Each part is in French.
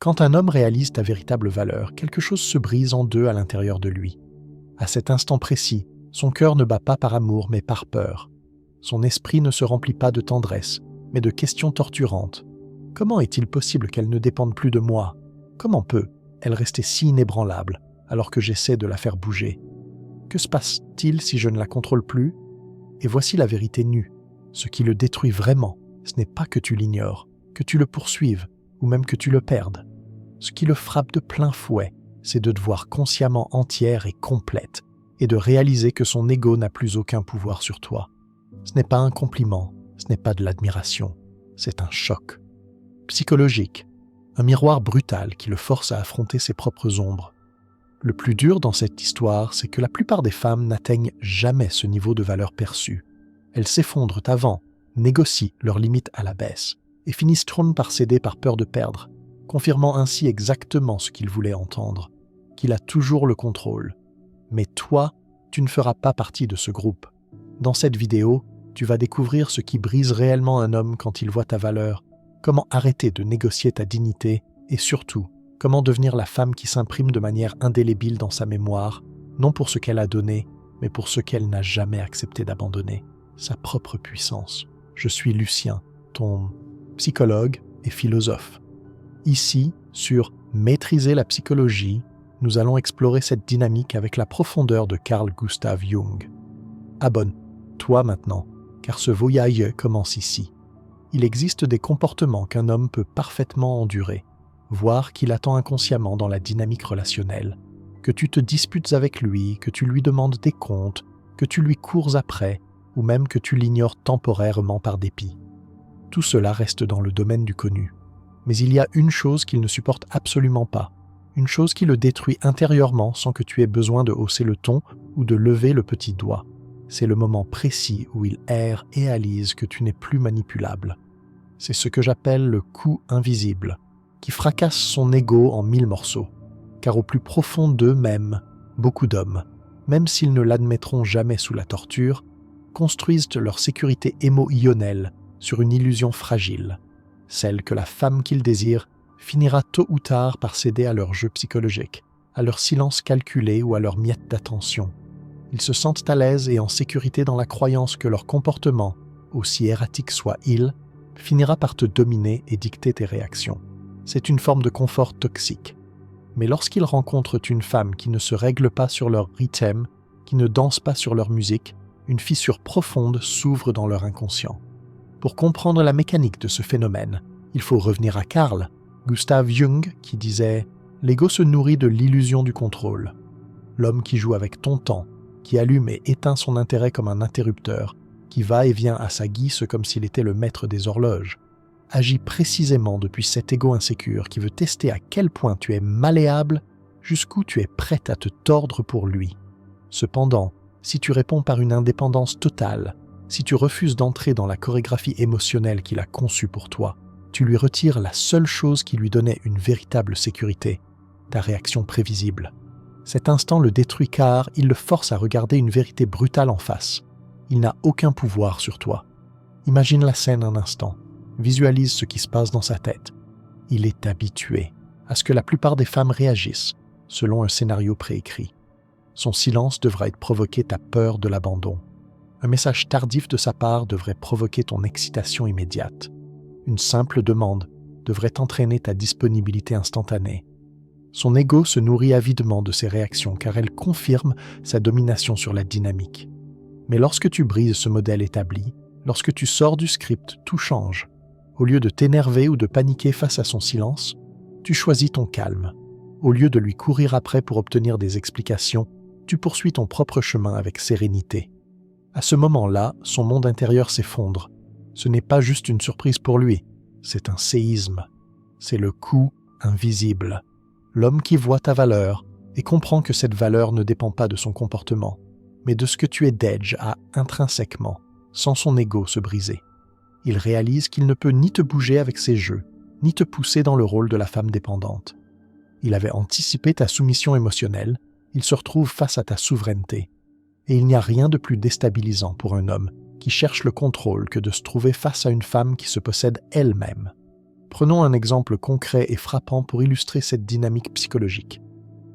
Quand un homme réalise ta véritable valeur, quelque chose se brise en deux à l'intérieur de lui. À cet instant précis, son cœur ne bat pas par amour mais par peur. Son esprit ne se remplit pas de tendresse, mais de questions torturantes. Comment est-il possible qu'elle ne dépende plus de moi? Comment peut-elle rester si inébranlable alors que j'essaie de la faire bouger? Que se passe-t-il si je ne la contrôle plus? Et voici la vérité nue. Ce qui le détruit vraiment, ce n'est pas que tu l'ignores, que tu le poursuives, ou même que tu le perdes. Ce qui le frappe de plein fouet, c'est de te voir consciemment entière et complète, et de réaliser que son ego n'a plus aucun pouvoir sur toi. Ce n'est pas un compliment, ce n'est pas de l'admiration, c'est un choc. Psychologique, un miroir brutal qui le force à affronter ses propres ombres. Le plus dur dans cette histoire, c'est que la plupart des femmes n'atteignent jamais ce niveau de valeur perçue. Elles s'effondrent avant, négocient leurs limites à la baisse, et finissent par céder par peur de perdre, confirmant ainsi exactement ce qu'il voulait entendre, qu'il a toujours le contrôle. Mais toi, tu ne feras pas partie de ce groupe. Dans cette vidéo, tu vas découvrir ce qui brise réellement un homme quand il voit ta valeur, comment arrêter de négocier ta dignité et surtout, comment devenir la femme qui s'imprime de manière indélébile dans sa mémoire, non pour ce qu'elle a donné, mais pour ce qu'elle n'a jamais accepté d'abandonner, sa propre puissance. Je suis Lucien, ton psychologue et philosophe. Ici, sur Maîtriser la psychologie, nous allons explorer cette dynamique avec la profondeur de Carl Gustav Jung. Abonne-toi maintenant, car ce voyage commence ici. Il existe des comportements qu'un homme peut parfaitement endurer, voire qu'il attend inconsciemment dans la dynamique relationnelle, que tu te disputes avec lui, que tu lui demandes des comptes, que tu lui cours après, ou même que tu l'ignores temporairement par dépit. Tout cela reste dans le domaine du connu. Mais il y a une chose qu'il ne supporte absolument pas, une chose qui le détruit intérieurement sans que tu aies besoin de hausser le ton ou de lever le petit doigt. C'est le moment précis où il erre et réalise que tu n'es plus manipulable. C'est ce que j'appelle le coup invisible, qui fracasse son ego en 1000 morceaux. Car au plus profond d'eux-mêmes, beaucoup d'hommes, même s'ils ne l'admettront jamais sous la torture, construisent leur sécurité émotionnelle sur une illusion fragile, celle que la femme qu'ils désirent finira tôt ou tard par céder à leur jeu psychologique, à leur silence calculé ou à leur miette d'attention. Ils se sentent à l'aise et en sécurité dans la croyance que leur comportement, aussi erratique soit-il, finira par te dominer et dicter tes réactions. C'est une forme de confort toxique. Mais lorsqu'ils rencontrent une femme qui ne se règle pas sur leur rythme, qui ne danse pas sur leur musique, une fissure profonde s'ouvre dans leur inconscient. Pour comprendre la mécanique de ce phénomène, il faut revenir à Carl Gustav Jung qui disait « L'ego se nourrit de l'illusion du contrôle. L'homme qui joue avec ton temps, qui allume et éteint son intérêt comme un interrupteur, qui va et vient à sa guise comme s'il était le maître des horloges, agit précisément depuis cet ego insécure qui veut tester à quel point tu es malléable, jusqu'où tu es prête à te tordre pour lui. Cependant, si tu réponds par une indépendance totale, si tu refuses d'entrer dans la chorégraphie émotionnelle qu'il a conçue pour toi, tu lui retires la seule chose qui lui donnait une véritable sécurité, ta réaction prévisible. Cet instant le détruit car il le force à regarder une vérité brutale en face. Il n'a aucun pouvoir sur toi. Imagine la scène un instant. Visualise ce qui se passe dans sa tête. Il est habitué à ce que la plupart des femmes réagissent selon un scénario préécrit. Son silence devra être provoqué ta peur de l'abandon. Un message tardif de sa part devrait provoquer ton excitation immédiate. Une simple demande devrait entraîner ta disponibilité instantanée. Son ego se nourrit avidement de ces réactions car elles confirment sa domination sur la dynamique. Mais lorsque tu brises ce modèle établi, lorsque tu sors du script, tout change. Au lieu de t'énerver ou de paniquer face à son silence, tu choisis ton calme. Au lieu de lui courir après pour obtenir des explications, tu poursuis ton propre chemin avec sérénité. À ce moment-là, son monde intérieur s'effondre. Ce n'est pas juste une surprise pour lui, c'est un séisme. C'est le coup invisible. L'homme qui voit ta valeur et comprend que cette valeur ne dépend pas de son comportement, mais de ce que tu es d'edge à intrinsèquement, sans son ego se briser. Il réalise qu'il ne peut ni te bouger avec ses jeux, ni te pousser dans le rôle de la femme dépendante. Il avait anticipé ta soumission émotionnelle, il se retrouve face à ta souveraineté. Et il n'y a rien de plus déstabilisant pour un homme qui cherche le contrôle que de se trouver face à une femme qui se possède elle-même. Prenons un exemple concret et frappant pour illustrer cette dynamique psychologique.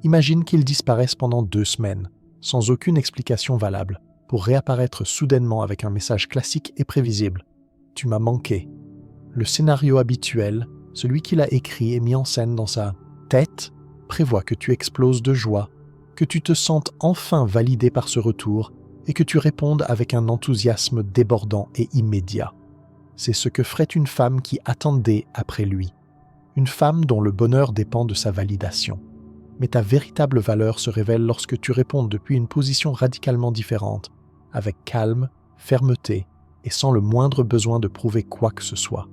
Imagine qu'ils disparaissent pendant 2 semaines, sans aucune explication valable, pour réapparaître soudainement avec un message classique et prévisible. « Tu m'as manqué ». Le scénario habituel, celui qu'il a écrit et mis en scène dans sa tête, prévoit que tu exploses de joie, que tu te sentes enfin validé par ce retour et que tu répondes avec un enthousiasme débordant et immédiat. C'est ce que ferait une femme qui attendait après lui, une femme dont le bonheur dépend de sa validation. Mais ta véritable valeur se révèle lorsque tu réponds depuis une position radicalement différente, avec calme, fermeté et sans le moindre besoin de prouver quoi que ce soit.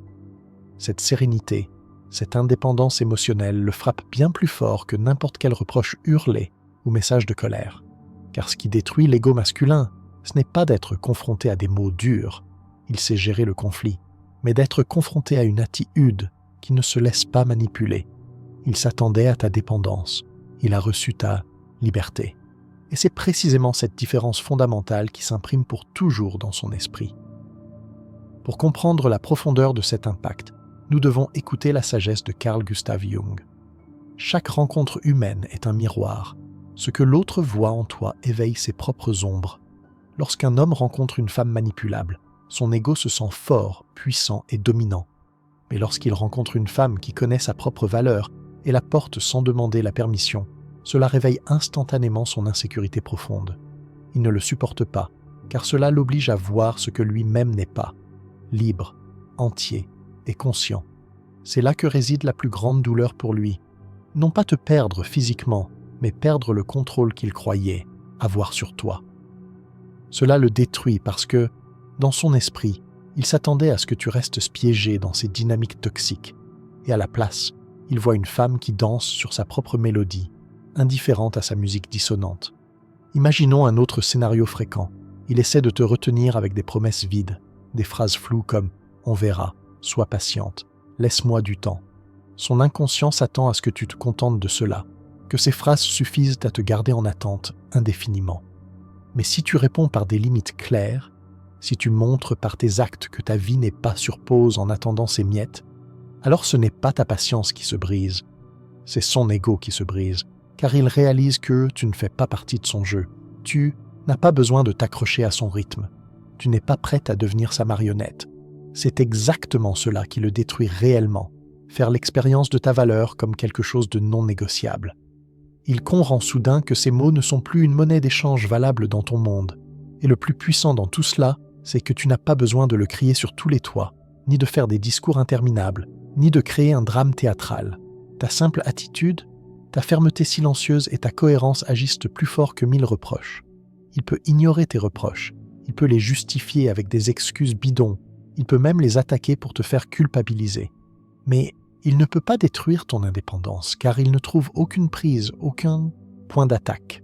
Cette sérénité, cette indépendance émotionnelle le frappe bien plus fort que n'importe quel reproche hurlé ou message de colère. Car ce qui détruit l'ego masculin, ce n'est pas d'être confronté à des mots durs, il sait gérer le conflit, mais d'être confronté à une attitude qui ne se laisse pas manipuler. Il s'attendait à ta dépendance, il a reçu ta liberté. Et c'est précisément cette différence fondamentale qui s'imprime pour toujours dans son esprit. Pour comprendre la profondeur de cet impact, nous devons écouter la sagesse de Carl Gustav Jung. Chaque rencontre humaine est un miroir. Ce que l'autre voit en toi éveille ses propres ombres. Lorsqu'un homme rencontre une femme manipulable, son ego se sent fort, puissant et dominant. Mais lorsqu'il rencontre une femme qui connaît sa propre valeur et la porte sans demander la permission, cela réveille instantanément son insécurité profonde. Il ne le supporte pas, car cela l'oblige à voir ce que lui-même n'est pas, libre, entier et conscient. C'est là que réside la plus grande douleur pour lui. Non pas te perdre physiquement, mais perdre le contrôle qu'il croyait avoir sur toi. Cela le détruit parce que, dans son esprit, il s'attendait à ce que tu restes piégé dans ces dynamiques toxiques, et à la place, il voit une femme qui danse sur sa propre mélodie, indifférente à sa musique dissonante. Imaginons un autre scénario fréquent. Il essaie de te retenir avec des promesses vides, des phrases floues comme « on verra »,« sois patiente »,« laisse-moi du temps ». Son inconscient s'attend à ce que tu te contentes de cela, que ces phrases suffisent à te garder en attente indéfiniment. Mais si tu réponds par des limites claires, si tu montres par tes actes que ta vie n'est pas sur pause en attendant ces miettes, alors ce n'est pas ta patience qui se brise, c'est son ego qui se brise, car il réalise que tu ne fais pas partie de son jeu. Tu n'as pas besoin de t'accrocher à son rythme. Tu n'es pas prête à devenir sa marionnette. C'est exactement cela qui le détruit réellement, faire l'expérience de ta valeur comme quelque chose de non négociable. Il comprend soudain que ces mots ne sont plus une monnaie d'échange valable dans ton monde. Et le plus puissant dans tout cela, c'est que tu n'as pas besoin de le crier sur tous les toits, ni de faire des discours interminables, ni de créer un drame théâtral. Ta simple attitude, ta fermeté silencieuse et ta cohérence agissent plus fort que 1000 reproches. Il peut ignorer tes reproches, il peut les justifier avec des excuses bidons, il peut même les attaquer pour te faire culpabiliser. Mais il ne peut pas détruire ton indépendance, car il ne trouve aucune prise, aucun point d'attaque.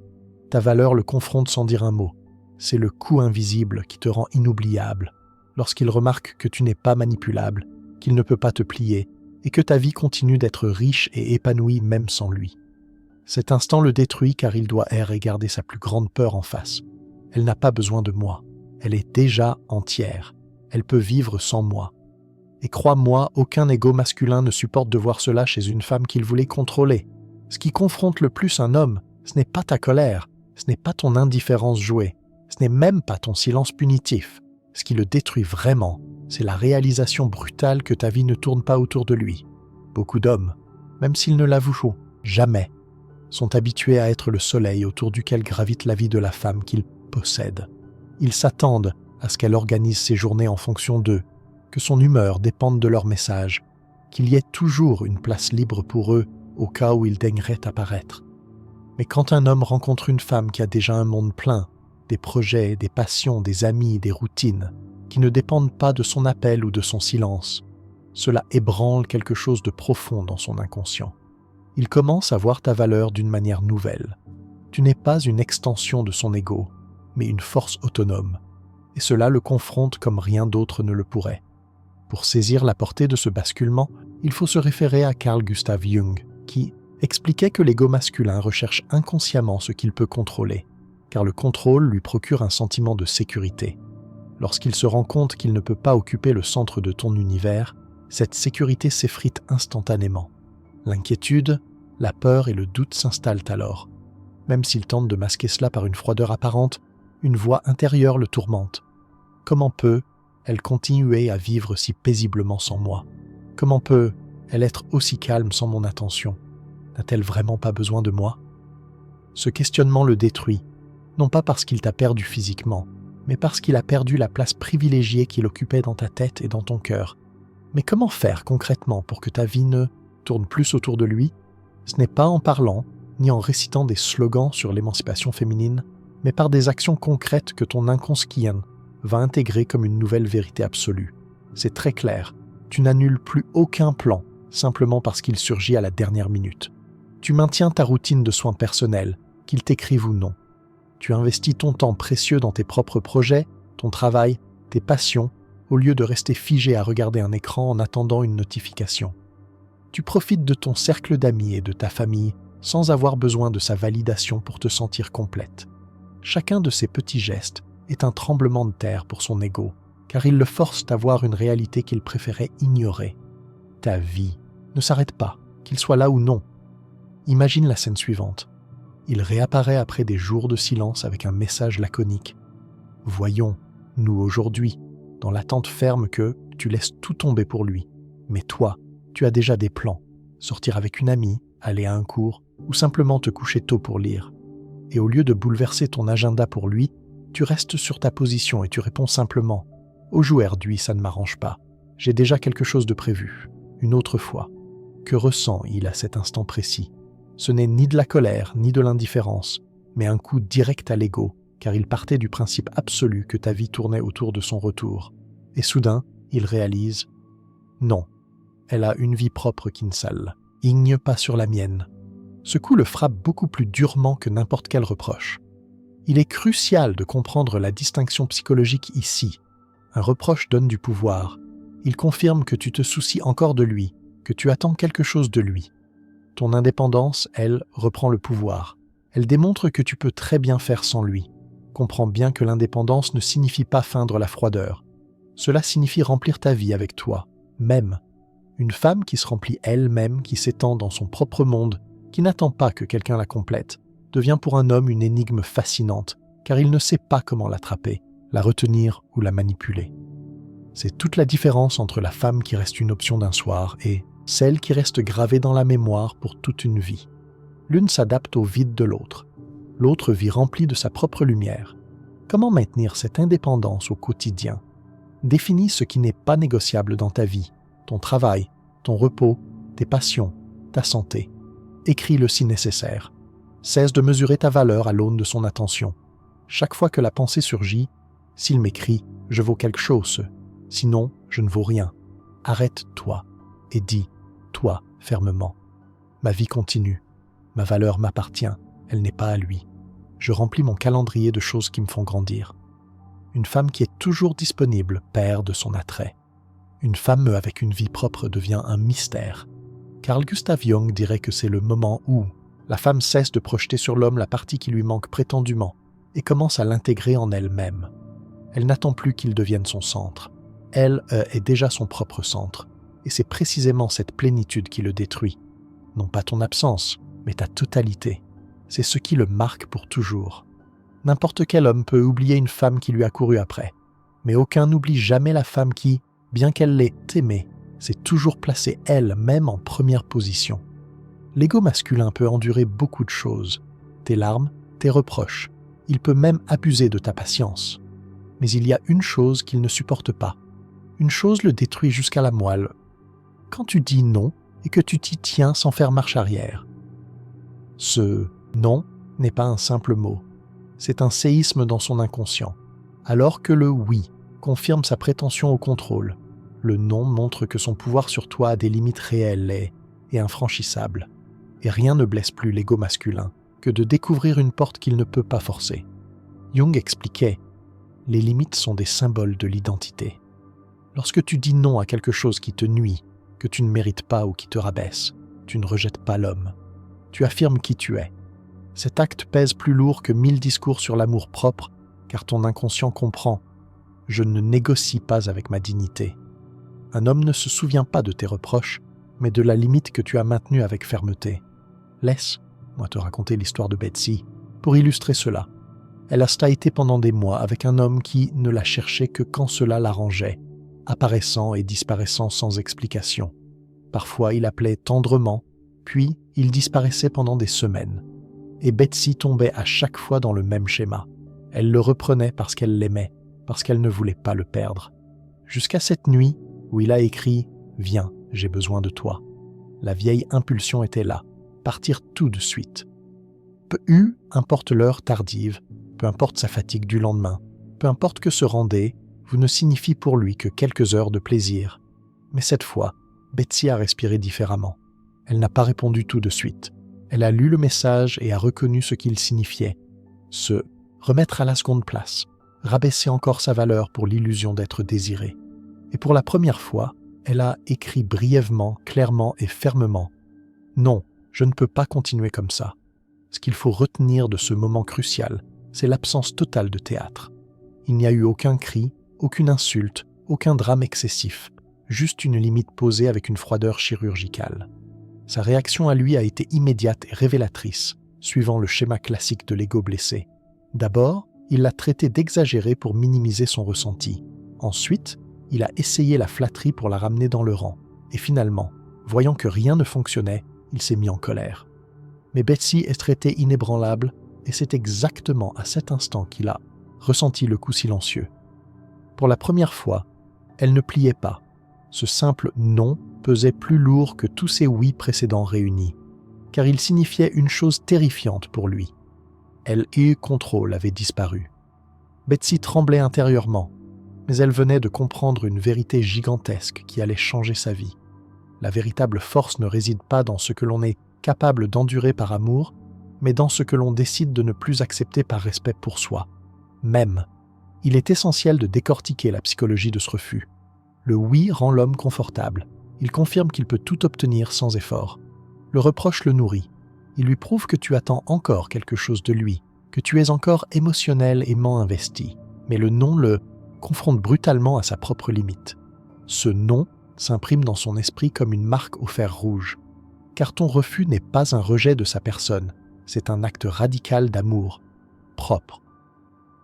Ta valeur le confronte sans dire un mot. C'est le coup invisible qui te rend inoubliable, lorsqu'il remarque que tu n'es pas manipulable, qu'il ne peut pas te plier, et que ta vie continue d'être riche et épanouie même sans lui. Cet instant le détruit car il doit errer et garder sa plus grande peur en face. Elle n'a pas besoin de moi, elle est déjà entière, elle peut vivre sans moi. Et crois-moi, aucun ego masculin ne supporte de voir cela chez une femme qu'il voulait contrôler. Ce qui confronte le plus un homme, ce n'est pas ta colère, ce n'est pas ton indifférence jouée, ce n'est même pas ton silence punitif. Ce qui le détruit vraiment, c'est la réalisation brutale que ta vie ne tourne pas autour de lui. Beaucoup d'hommes, même s'ils ne l'avouent jamais, sont habitués à être le soleil autour duquel gravite la vie de la femme qu'ils possèdent. Ils s'attendent à ce qu'elle organise ses journées en fonction d'eux, que son humeur dépende de leur message, qu'il y ait toujours une place libre pour eux au cas où ils daigneraient apparaître. Mais quand un homme rencontre une femme qui a déjà un monde plein, des projets, des passions, des amis, des routines, qui ne dépendent pas de son appel ou de son silence, cela ébranle quelque chose de profond dans son inconscient. Il commence à voir ta valeur d'une manière nouvelle. Tu n'es pas une extension de son ego, mais une force autonome, et cela le confronte comme rien d'autre ne le pourrait. Pour saisir la portée de ce basculement, il faut se référer à Carl Gustav Jung, qui expliquait que l'ego masculin recherche inconsciemment ce qu'il peut contrôler, car le contrôle lui procure un sentiment de sécurité. Lorsqu'il se rend compte qu'il ne peut pas occuper le centre de ton univers, cette sécurité s'effrite instantanément. L'inquiétude, la peur et le doute s'installent alors. Même s'il tente de masquer cela par une froideur apparente, une voix intérieure le tourmente. Comment peut-elle continuer à vivre si paisiblement sans moi? Comment peut-elle être aussi calme sans mon attention? N'a-t-elle vraiment pas besoin de moi? Ce questionnement le détruit, non pas parce qu'il t'a perdu physiquement, mais parce qu'il a perdu la place privilégiée qu'il occupait dans ta tête et dans ton cœur. Mais comment faire concrètement pour que ta vie ne tourne plus autour de lui? Ce n'est pas en parlant, ni en récitant des slogans sur l'émancipation féminine, mais par des actions concrètes que ton inconscient va intégrer comme une nouvelle vérité absolue. C'est très clair, tu n'annules plus aucun plan, simplement parce qu'il surgit à la dernière minute. Tu maintiens ta routine de soins personnels, qu'il t'écrive ou non. Tu investis ton temps précieux dans tes propres projets, ton travail, tes passions, au lieu de rester figé à regarder un écran en attendant une notification. Tu profites de ton cercle d'amis et de ta famille sans avoir besoin de sa validation pour te sentir complète. Chacun de ces petits gestes est un tremblement de terre pour son ego, car il le force à voir une réalité qu'il préférait ignorer. Ta vie ne s'arrête pas, qu'il soit là ou non. Imagine la scène suivante. Il réapparaît après des jours de silence avec un message laconique. « Voyons, nous aujourd'hui, dans l'attente ferme que tu laisses tout tomber pour lui. Mais toi, tu as déjà des plans. Sortir avec une amie, aller à un cours, ou simplement te coucher tôt pour lire. Et au lieu de bouleverser ton agenda pour lui, tu restes sur ta position et tu réponds simplement « Aujourd'hui, ça ne m'arrange pas. J'ai déjà quelque chose de prévu. Une autre fois. » Que ressent-il à cet instant précis? Ce n'est ni de la colère, ni de l'indifférence, mais un coup direct à l'ego, car il partait du principe absolu que ta vie tournait autour de son retour. Et soudain, il réalise « Non, elle a une vie propre qu'Insal. Igne pas sur la mienne. » Ce coup le frappe beaucoup plus durement que n'importe quel reproche. Il est crucial de comprendre la distinction psychologique ici. Un reproche donne du pouvoir. Il confirme que tu te soucies encore de lui, que tu attends quelque chose de lui. Ton indépendance, elle, reprend le pouvoir. Elle démontre que tu peux très bien faire sans lui. Comprends bien que l'indépendance ne signifie pas feindre la froideur. Cela signifie remplir ta vie avec toi, même. Une femme qui se remplit elle-même, qui s'étend dans son propre monde, qui n'attend pas que quelqu'un la complète, devient pour un homme une énigme fascinante, car il ne sait pas comment l'attraper, la retenir ou la manipuler. C'est toute la différence entre la femme qui reste une option d'un soir et celle qui reste gravée dans la mémoire pour toute une vie. L'une s'adapte au vide de l'autre. L'autre vit remplie de sa propre lumière. Comment maintenir cette indépendance au quotidien? Définis ce qui n'est pas négociable dans ta vie, ton travail, ton repos, tes passions, ta santé. Écris-le si nécessaire. Cesse de mesurer ta valeur à l'aune de son attention. Chaque fois que la pensée surgit, s'il m'écrit « je vaux quelque chose », sinon je ne vaux rien. Arrête-toi et dis « toi » fermement. Ma vie continue. Ma valeur m'appartient. Elle n'est pas à lui. Je remplis mon calendrier de choses qui me font grandir. Une femme qui est toujours disponible perd de son attrait. Une femme avec une vie propre devient un mystère. Carl Gustav Jung dirait que c'est le moment où la femme cesse de projeter sur l'homme la partie qui lui manque prétendument et commence à l'intégrer en elle-même. Elle n'attend plus qu'il devienne son centre. Elle est déjà son propre centre, et c'est précisément cette plénitude qui le détruit. Non pas ton absence, mais ta totalité. C'est ce qui le marque pour toujours. N'importe quel homme peut oublier une femme qui lui a couru après, mais aucun n'oublie jamais la femme qui, bien qu'elle l'ait aimée, s'est toujours placée elle-même en première position. L'ego masculin peut endurer beaucoup de choses, tes larmes, tes reproches. Il peut même abuser de ta patience. Mais il y a une chose qu'il ne supporte pas. Une chose le détruit jusqu'à la moelle. Quand tu dis non et que tu t'y tiens sans faire marche arrière. Ce « non » n'est pas un simple mot. C'est un séisme dans son inconscient. Alors que le « oui » confirme sa prétention au contrôle, le « non » montre que son pouvoir sur toi a des limites réelles et infranchissables. Et rien ne blesse plus l'ego masculin que de découvrir une porte qu'il ne peut pas forcer. Jung expliquait « Les limites sont des symboles de l'identité. Lorsque tu dis non à quelque chose qui te nuit, que tu ne mérites pas ou qui te rabaisse, tu ne rejettes pas l'homme. Tu affirmes qui tu es. Cet acte pèse plus lourd que 1000 discours sur l'amour propre, car ton inconscient comprend « Je ne négocie pas avec ma dignité ». Un homme ne se souvient pas de tes reproches, mais de la limite que tu as maintenue avec fermeté. Laisse-moi te raconter l'histoire de Betsy pour illustrer cela. Elle a staïté pendant des mois avec un homme qui ne la cherchait que quand cela l'arrangeait, apparaissant et disparaissant sans explication. Parfois, il appelait tendrement, puis il disparaissait pendant des semaines. Et Betsy tombait à chaque fois dans le même schéma. Elle le reprenait parce qu'elle l'aimait, parce qu'elle ne voulait pas le perdre. Jusqu'à cette nuit où il a écrit « Viens, j'ai besoin de toi ». La vieille impulsion était là, partir tout de suite. Peu importe l'heure tardive, peu importe sa fatigue du lendemain, peu importe que ce rendez-vous ne signifie pour lui que quelques heures de plaisir. Mais cette fois, Betsy a respiré différemment. Elle n'a pas répondu tout de suite. Elle a lu le message et a reconnu ce qu'il signifiait. Se remettre à la seconde place, rabaisser encore sa valeur pour l'illusion d'être désirée. Et pour la première fois, elle a écrit brièvement, clairement et fermement « Non, je ne peux pas continuer comme ça. » Ce qu'il faut retenir de ce moment crucial, c'est l'absence totale de théâtre. Il n'y a eu aucun cri, aucune insulte, aucun drame excessif, juste une limite posée avec une froideur chirurgicale. Sa réaction à lui a été immédiate et révélatrice, suivant le schéma classique de l'ego blessé. D'abord, il l'a traité d'exagéré pour minimiser son ressenti. Ensuite, il a essayé la flatterie pour la ramener dans le rang. Et finalement, voyant que rien ne fonctionnait, il s'est mis en colère. Mais Betsy est traitée inébranlable, et c'est exactement à cet instant qu'il a ressenti le coup silencieux. Pour la première fois, elle ne pliait pas. Ce simple « non » pesait plus lourd que tous ses « oui » précédents réunis, car il signifiait une chose terrifiante pour lui. Contrôle avait disparu. Betsy tremblait intérieurement, mais elle venait de comprendre une vérité gigantesque qui allait changer sa vie. La véritable force ne réside pas dans ce que l'on est capable d'endurer par amour, mais dans ce que l'on décide de ne plus accepter par respect pour soi. Même, il est essentiel de décortiquer la psychologie de ce refus. Le oui rend l'homme confortable. Il confirme qu'il peut tout obtenir sans effort. Le reproche le nourrit. Il lui prouve que tu attends encore quelque chose de lui, que tu es encore émotionnellement investi. Mais le non le confronte brutalement à sa propre limite. Ce non s'imprime dans son esprit comme une marque au fer rouge. Car ton refus n'est pas un rejet de sa personne, c'est un acte radical d'amour, propre.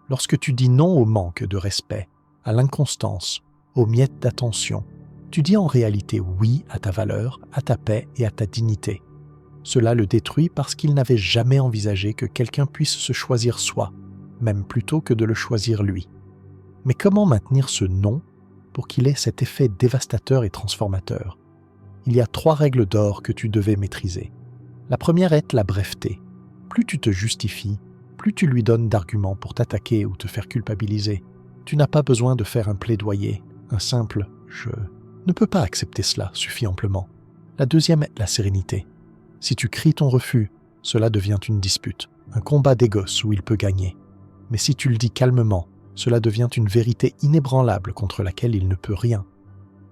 Lorsque tu dis non au manque de respect, à l'inconstance, aux miettes d'attention, tu dis en réalité oui à ta valeur, à ta paix et à ta dignité. Cela le détruit parce qu'il n'avait jamais envisagé que quelqu'un puisse se choisir soi, même plutôt que de le choisir lui. Mais comment maintenir ce non pour qu'il ait cet effet dévastateur et transformateur? Il y a 3 règles d'or que tu devais maîtriser. La première est la breveté. Plus tu te justifies, plus tu lui donnes d'arguments pour t'attaquer ou te faire culpabiliser. Tu n'as pas besoin de faire un plaidoyer. Un simple « je ne peux pas accepter cela » suffit amplement. La deuxième est la sérénité. Si tu cries ton refus, cela devient une dispute, un combat d'égos où il peut gagner. Mais si tu le dis calmement, cela devient une vérité inébranlable contre laquelle il ne peut rien.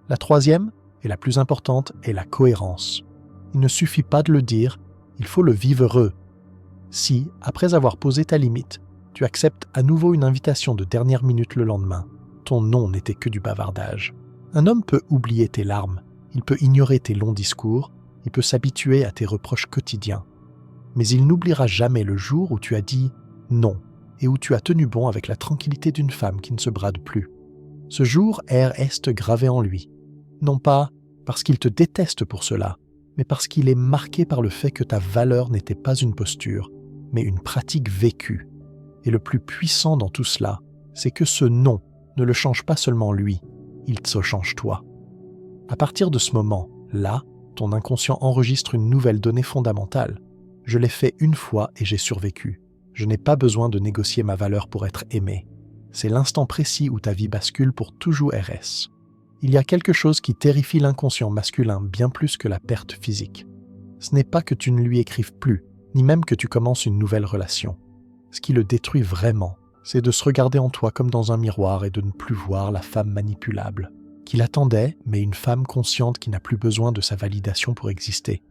La troisième, et la plus importante, est la cohérence. Il ne suffit pas de le dire, il faut le vivre. Si, après avoir posé ta limite, tu acceptes à nouveau une invitation de dernière minute le lendemain, ton non n'était que du bavardage. Un homme peut oublier tes larmes, il peut ignorer tes longs discours, il peut s'habituer à tes reproches quotidiens. Mais il n'oubliera jamais le jour où tu as dit « non » et où tu as tenu bon avec la tranquillité d'une femme qui ne se brade plus. Ce jour est gravé en lui, non pas parce qu'il te déteste pour cela, mais parce qu'il est marqué par le fait que ta valeur n'était pas une posture, mais une pratique vécue. Et le plus puissant dans tout cela, c'est que ce non ne le change pas seulement lui, il te change toi. À partir de ce moment-là, ton inconscient enregistre une nouvelle donnée fondamentale. Je l'ai fait une fois et j'ai survécu. Je n'ai pas besoin de négocier ma valeur pour être aimé. C'est l'instant précis où ta vie bascule pour toujours RS. Il y a quelque chose qui terrifie l'inconscient masculin bien plus que la perte physique. Ce n'est pas que tu ne lui écrives plus, ni même que tu commences une nouvelle relation. Ce qui le détruit vraiment, c'est de se regarder en toi comme dans un miroir et de ne plus voir la femme manipulable, qu'il attendait, mais une femme consciente qui n'a plus besoin de sa validation pour exister.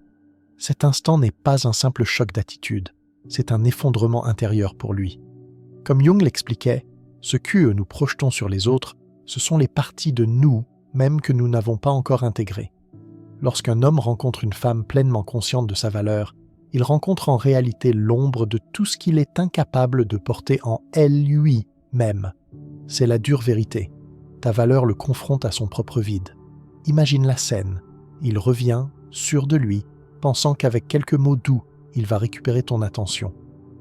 Cet instant n'est pas un simple choc d'attitude, c'est un effondrement intérieur pour lui. Comme Jung l'expliquait, ce que nous projetons sur les autres, ce sont les parties de nous, même que nous n'avons pas encore intégrées. Lorsqu'un homme rencontre une femme pleinement consciente de sa valeur, il rencontre en réalité l'ombre de tout ce qu'il est incapable de porter en elle lui-même. C'est la dure vérité. Ta valeur le confronte à son propre vide. Imagine la scène. Il revient, sûr de lui, pensant qu'avec quelques mots doux, il va récupérer ton attention.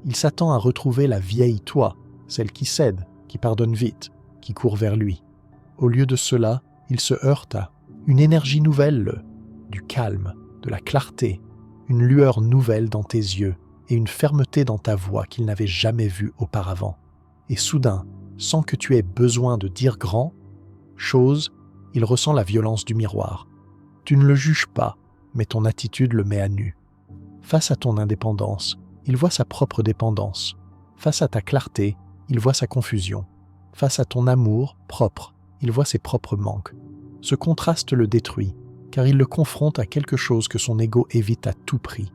Il s'attend à retrouver la vieille toi, celle qui cède, qui pardonne vite, qui court vers lui. Au lieu de cela, il se heurte à une énergie nouvelle, du calme, de la clarté, une lueur nouvelle dans tes yeux et une fermeté dans ta voix qu'il n'avait jamais vue auparavant. Et soudain, sans que tu aies besoin de dire grand chose, il ressent la violence du miroir. Tu ne le juges pas, mais ton attitude le met à nu. Face à ton indépendance, il voit sa propre dépendance. Face à ta clarté, il voit sa confusion. Face à ton amour propre, il voit ses propres manques. Ce contraste le détruit, car il le confronte à quelque chose que son ego évite à tout prix.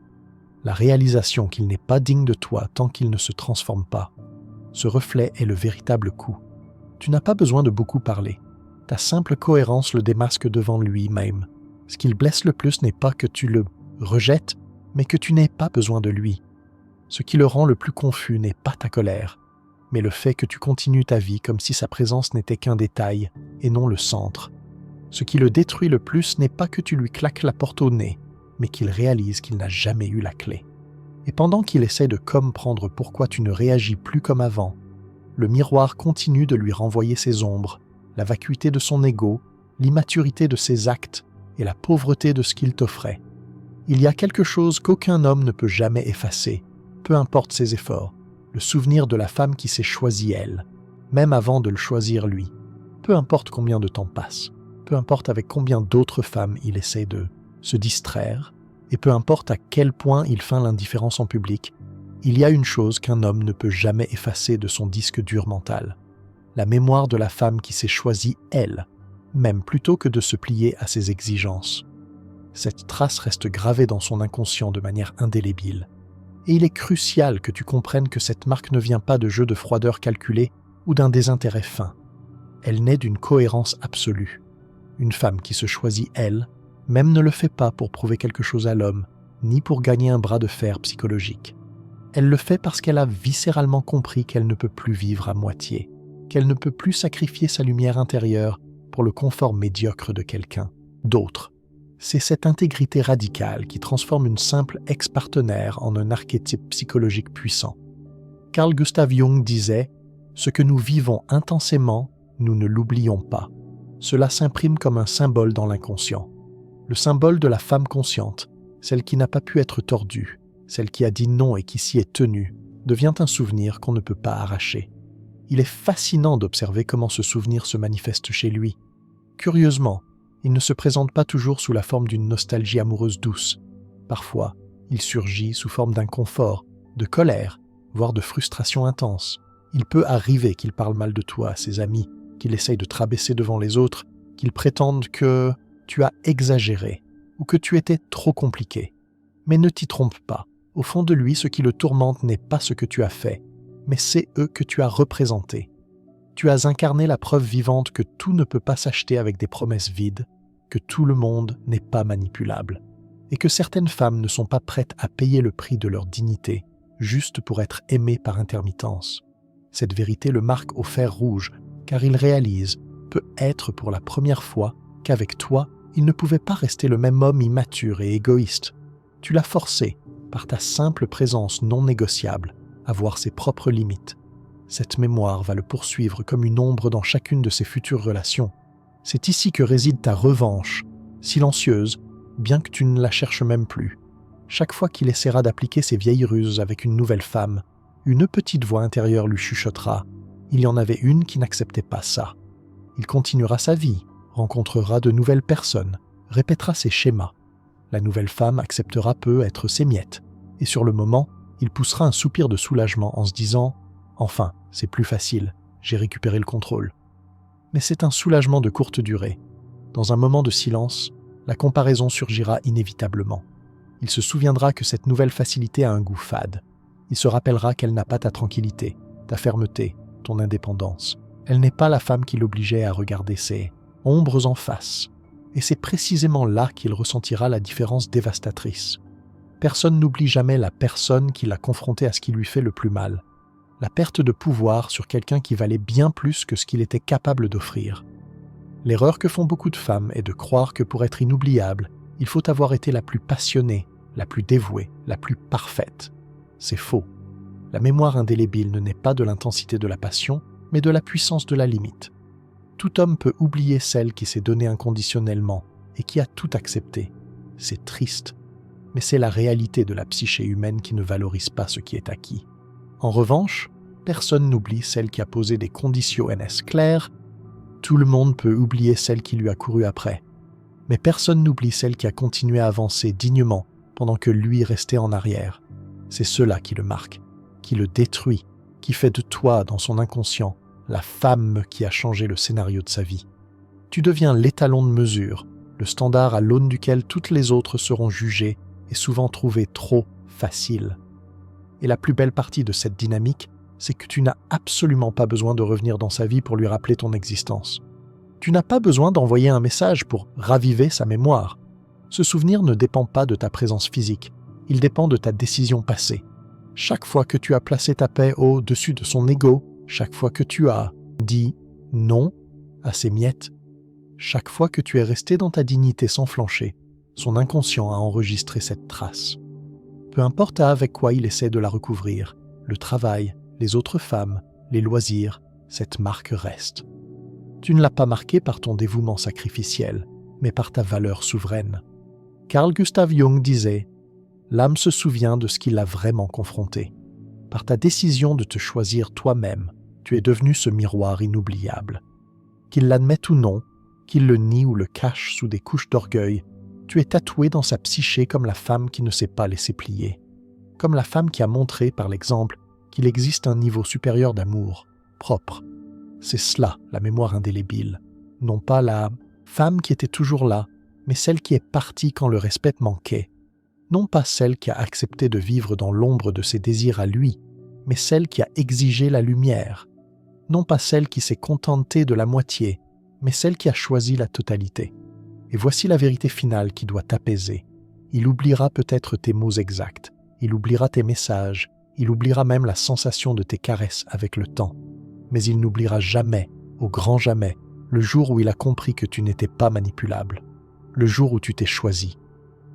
La réalisation qu'il n'est pas digne de toi tant qu'il ne se transforme pas. Ce reflet est le véritable coup. Tu n'as pas besoin de beaucoup parler. Ta simple cohérence le démasque devant lui-même. Ce qui le blesse le plus n'est pas que tu le rejettes, mais que tu n'aies pas besoin de lui. Ce qui le rend le plus confus n'est pas ta colère, mais le fait que tu continues ta vie comme si sa présence n'était qu'un détail et non le centre. Ce qui le détruit le plus n'est pas que tu lui claques la porte au nez, mais qu'il réalise qu'il n'a jamais eu la clé. Et pendant qu'il essaie de comprendre pourquoi tu ne réagis plus comme avant, le miroir continue de lui renvoyer ses ombres, la vacuité de son ego, l'immaturité de ses actes et la pauvreté de ce qu'il t'offrait. Il y a quelque chose qu'aucun homme ne peut jamais effacer, peu importe ses efforts, le souvenir de la femme qui s'est choisie elle, même avant de le choisir lui. Peu importe combien de temps passe, peu importe avec combien d'autres femmes il essaie de se distraire, et peu importe à quel point il feint l'indifférence en public, il y a une chose qu'un homme ne peut jamais effacer de son disque dur mental. La mémoire de la femme qui s'est choisie elle, même plutôt que de se plier à ses exigences. Cette trace reste gravée dans son inconscient de manière indélébile. Et il est crucial que tu comprennes que cette marque ne vient pas de jeux de froideur calculés ou d'un désintérêt fin. Elle naît d'une cohérence absolue. Une femme qui se choisit elle, même ne le fait pas pour prouver quelque chose à l'homme, ni pour gagner un bras de fer psychologique. Elle le fait parce qu'elle a viscéralement compris qu'elle ne peut plus vivre à moitié, qu'elle ne peut plus sacrifier sa lumière intérieure pour le confort médiocre de quelqu'un d'autre. C'est cette intégrité radicale qui transforme une simple ex-partenaire en un archétype psychologique puissant. Carl Gustav Jung disait « Ce que nous vivons intensément, nous ne l'oublions pas. Cela s'imprime comme un symbole dans l'inconscient. Le symbole de la femme consciente, celle qui n'a pas pu être tordue, celle qui a dit non et qui s'y est tenue, devient un souvenir qu'on ne peut pas arracher. Il est fascinant d'observer comment ce souvenir se manifeste chez lui. Curieusement, il ne se présente pas toujours sous la forme d'une nostalgie amoureuse douce. Parfois, il surgit sous forme d'inconfort, de colère, voire de frustration intense. Il peut arriver qu'il parle mal de toi à ses amis, qu'il essaye de te rabaisser devant les autres, qu'il prétende que tu as exagéré ou que tu étais trop compliqué. Mais ne t'y trompe pas. Au fond de lui, ce qui le tourmente n'est pas ce que tu as fait, mais c'est eux que tu as représentés. Tu as incarné la preuve vivante que tout ne peut pas s'acheter avec des promesses vides, que tout le monde n'est pas manipulable, et que certaines femmes ne sont pas prêtes à payer le prix de leur dignité, juste pour être aimées par intermittence. Cette vérité le marque au fer rouge, car il réalise, peut-être pour la première fois, qu'avec toi, il ne pouvait pas rester le même homme immature et égoïste. Tu l'as forcé, par ta simple présence non négociable, à voir ses propres limites. Cette mémoire va le poursuivre comme une ombre dans chacune de ses futures relations. C'est ici que réside ta revanche, silencieuse, bien que tu ne la cherches même plus. Chaque fois qu'il essaiera d'appliquer ses vieilles ruses avec une nouvelle femme, une petite voix intérieure lui chuchotera « Il y en avait une qui n'acceptait pas ça ». Il continuera sa vie, rencontrera de nouvelles personnes, répétera ses schémas. La nouvelle femme acceptera peu être ses miettes, et sur le moment, il poussera un soupir de soulagement en se disant « Enfin, c'est plus facile, j'ai récupéré le contrôle ». Mais c'est un soulagement de courte durée. Dans un moment de silence, la comparaison surgira inévitablement. Il se souviendra que cette nouvelle facilité a un goût fade. Il se rappellera qu'elle n'a pas ta tranquillité, ta fermeté, ton indépendance. Elle n'est pas la femme qui l'obligeait à regarder ses ombres en face, et c'est précisément là qu'il ressentira la différence dévastatrice. Personne n'oublie jamais la personne qui l'a confronté à ce qui lui fait le plus mal, la perte de pouvoir sur quelqu'un qui valait bien plus que ce qu'il était capable d'offrir. L'erreur que font beaucoup de femmes est de croire que pour être inoubliable, il faut avoir été la plus passionnée, la plus dévouée, la plus parfaite. C'est faux. La mémoire indélébile ne naît pas de l'intensité de la passion, mais de la puissance de la limite. Tout homme peut oublier celle qui s'est donnée inconditionnellement et qui a tout accepté. C'est triste, mais c'est la réalité de la psyché humaine qui ne valorise pas ce qui est acquis. En revanche, personne n'oublie celle qui a posé des conditions claires. Tout le monde peut oublier celle qui lui a couru après. Mais personne n'oublie celle qui a continué à avancer dignement pendant que lui restait en arrière. C'est cela qui le marque, qui le détruit, qui fait de toi, dans son inconscient, la femme qui a changé le scénario de sa vie. Tu deviens l'étalon de mesure, le standard à l'aune duquel toutes les autres seront jugées et souvent trouvées trop faciles. Et la plus belle partie de cette dynamique, c'est que tu n'as absolument pas besoin de revenir dans sa vie pour lui rappeler ton existence. Tu n'as pas besoin d'envoyer un message pour raviver sa mémoire. Ce souvenir ne dépend pas de ta présence physique, il dépend de ta décision passée. Chaque fois que tu as placé ta paix au-dessus de son ego, chaque fois que tu as dit non à ses miettes, chaque fois que tu es resté dans ta dignité sans flancher, son inconscient a enregistré cette trace. Peu importe avec quoi il essaie de la recouvrir, le travail, les autres femmes, les loisirs, cette marque reste. Tu ne l'as pas marquée par ton dévouement sacrificiel, mais par ta valeur souveraine. Carl Gustav Jung disait « L'âme se souvient de ce qui l'a vraiment confrontée. Par ta décision de te choisir toi-même, tu es devenu ce miroir inoubliable. Qu'il l'admette ou non, qu'il le nie ou le cache sous des couches d'orgueil, tu es tatoué dans sa psyché comme la femme qui ne s'est pas laissée plier, comme la femme qui a montré par l'exemple qu'il existe un niveau supérieur d'amour, propre. C'est cela, la mémoire indélébile. Non pas la femme qui était toujours là, mais celle qui est partie quand le respect manquait. Non pas celle qui a accepté de vivre dans l'ombre de ses désirs à lui, mais celle qui a exigé la lumière. Non pas celle qui s'est contentée de la moitié, mais celle qui a choisi la totalité. Et voici la vérité finale qui doit t'apaiser. Il oubliera peut-être tes mots exacts, il oubliera tes messages, il oubliera même la sensation de tes caresses avec le temps. Mais il n'oubliera jamais, au grand jamais, le jour où il a compris que tu n'étais pas manipulable, le jour où tu t'es choisi,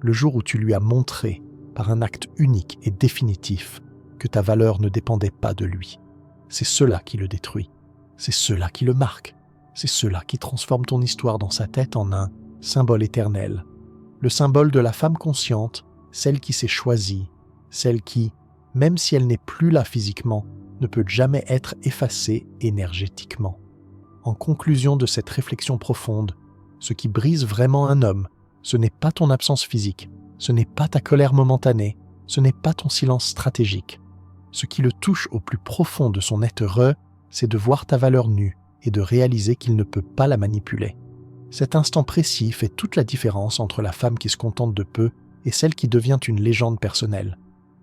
le jour où tu lui as montré, par un acte unique et définitif, que ta valeur ne dépendait pas de lui. C'est cela qui le détruit, c'est cela qui le marque, c'est cela qui transforme ton histoire dans sa tête en un symbole éternel, le symbole de la femme consciente, celle qui s'est choisie, celle qui, même si elle n'est plus là physiquement, ne peut jamais être effacée énergétiquement. En conclusion de cette réflexion profonde, ce qui brise vraiment un homme, ce n'est pas ton absence physique, ce n'est pas ta colère momentanée, ce n'est pas ton silence stratégique. Ce qui le touche au plus profond de son être heureux, c'est de voir ta valeur nue et de réaliser qu'il ne peut pas la manipuler. Cet instant précis fait toute la différence entre la femme qui se contente de peu et celle qui devient une légende personnelle.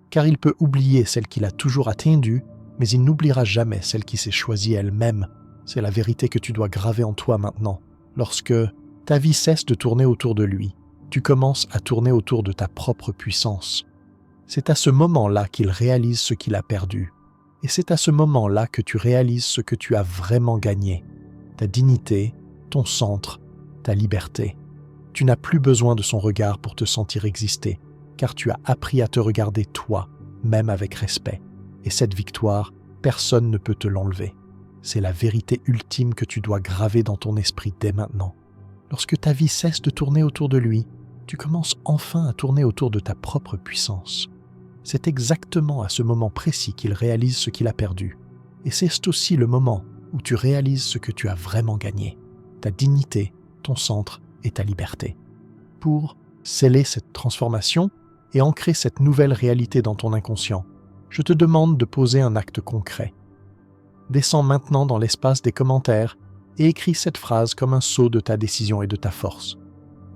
Car il peut oublier celle qu'il a toujours attendue, mais il n'oubliera jamais celle qui s'est choisie elle-même. C'est la vérité que tu dois graver en toi maintenant. Lorsque ta vie cesse de tourner autour de lui, tu commences à tourner autour de ta propre puissance. C'est à ce moment-là qu'il réalise ce qu'il a perdu. Et c'est à ce moment-là que tu réalises ce que tu as vraiment gagné. Ta dignité, ton centre, ta liberté. Tu n'as plus besoin de son regard pour te sentir exister, car tu as appris à te regarder toi, même avec respect. Et cette victoire, personne ne peut te l'enlever. C'est la vérité ultime que tu dois graver dans ton esprit dès maintenant. Lorsque ta vie cesse de tourner autour de lui, tu commences enfin à tourner autour de ta propre puissance. C'est exactement à ce moment précis qu'il réalise ce qu'il a perdu. Et c'est aussi le moment où tu réalises ce que tu as vraiment gagné, ta dignité, ton centre et ta liberté. Pour sceller cette transformation et ancrer cette nouvelle réalité dans ton inconscient, je te demande de poser un acte concret. Descends maintenant dans l'espace des commentaires et écris cette phrase comme un sceau de ta décision et de ta force.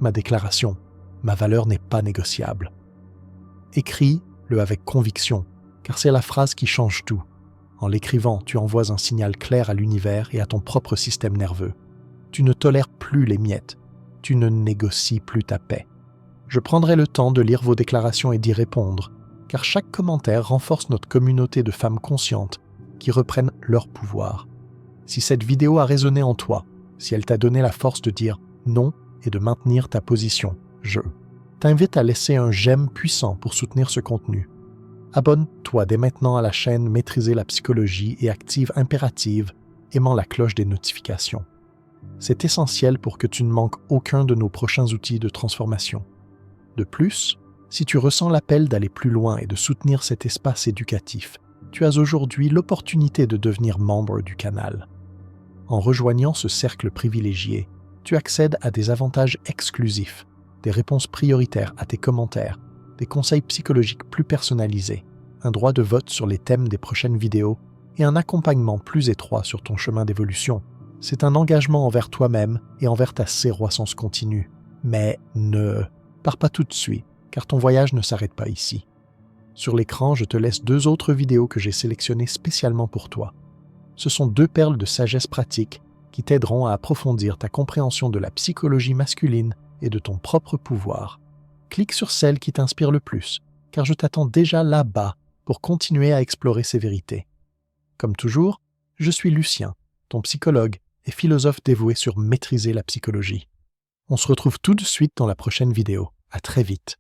Ma déclaration, ma valeur n'est pas négociable. Écris-le avec conviction, car c'est la phrase qui change tout. En l'écrivant, tu envoies un signal clair à l'univers et à ton propre système nerveux. Tu ne tolères plus les miettes. Tu ne négocies plus ta paix. Je prendrai le temps de lire vos déclarations et d'y répondre, car chaque commentaire renforce notre communauté de femmes conscientes qui reprennent leur pouvoir. Si cette vidéo a résonné en toi, si elle t'a donné la force de dire non et de maintenir ta position, je t'invite à laisser un j'aime puissant pour soutenir ce contenu. Abonne-toi dès maintenant à la chaîne Maîtriser la psychologie et active impérative, aimant la cloche des notifications. C'est essentiel pour que tu ne manques aucun de nos prochains outils de transformation. De plus, si tu ressens l'appel d'aller plus loin et de soutenir cet espace éducatif, tu as aujourd'hui l'opportunité de devenir membre du canal. En rejoignant ce cercle privilégié, tu accèdes à des avantages exclusifs, des réponses prioritaires à tes commentaires, des conseils psychologiques plus personnalisés, un droit de vote sur les thèmes des prochaines vidéos et un accompagnement plus étroit sur ton chemin d'évolution. C'est un engagement envers toi-même et envers ta séroissance continue. Mais ne pars pas tout de suite, car ton voyage ne s'arrête pas ici. Sur l'écran, je te laisse 2 autres vidéos que j'ai sélectionnées spécialement pour toi. Ce sont 2 perles de sagesse pratique qui t'aideront à approfondir ta compréhension de la psychologie masculine et de ton propre pouvoir. Clique sur celle qui t'inspire le plus, car je t'attends déjà là-bas pour continuer à explorer ces vérités. Comme toujours, je suis Lucien, ton psychologue et philosophe dévoué sur maîtriser la psychologie. On se retrouve tout de suite dans la prochaine vidéo. À très vite.